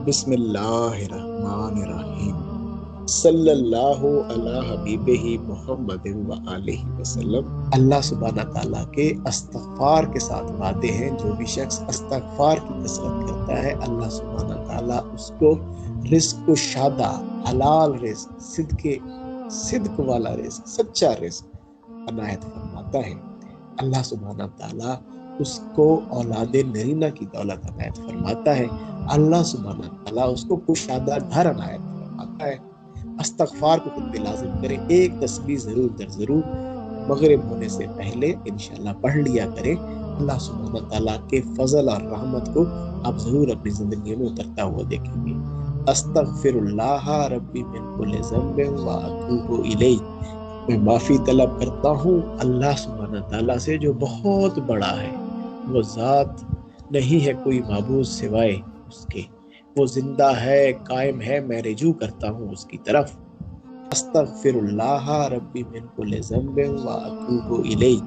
بسم اللہ الرحمن الرحیم صلی اللہ علی حبیبہ محمد و آلہ وسلم۔ اللہ سبحانہ تعالیٰ کے استغفار کے ساتھ وعدے ہیں، جو بھی شخص استغفار کی کثرت کرتا ہے اللہ سبحانہ تعالیٰ اس کو رزق و شادہ، حلال رزق، صدق والا رزق، سچا رزق عنایت فرماتا ہے۔ اللہ سبحانہ تعالیٰ اس کو اولاد نرینہ کی دولت عنایت فرماتا ہے۔ اللہ سبحانہ تعالیٰ اس کو کشادہ گھر عنایت فرماتا ہے۔ استغفار کو خود بھی لازم کریں، ایک تسبیح ضرور در ضرور مغرب ہونے سے پہلے انشاءاللہ پڑھ لیا کریں۔ اللہ سبحانہ تعالیٰ کے فضل اور رحمت کو آپ ضرور اپنی زندگی میں اترتا ہوا دیکھیں گے۔ استغفر اللہ ربی من کل ذنب و اتوب الیہ، میں معافی طلب کرتا ہوں اللہ سبحانہ تعالیٰ سے جو بہت بڑا ہے۔ وہ ذات نہیں ہے کوئی معبود سوائے اس کے، وہ زندہ ہے، قائم ہے، میں رجوع کرتا ہوں اس کی طرف۔ استغفر اللہ ربی من کل ذنب و اتوب الیہ۔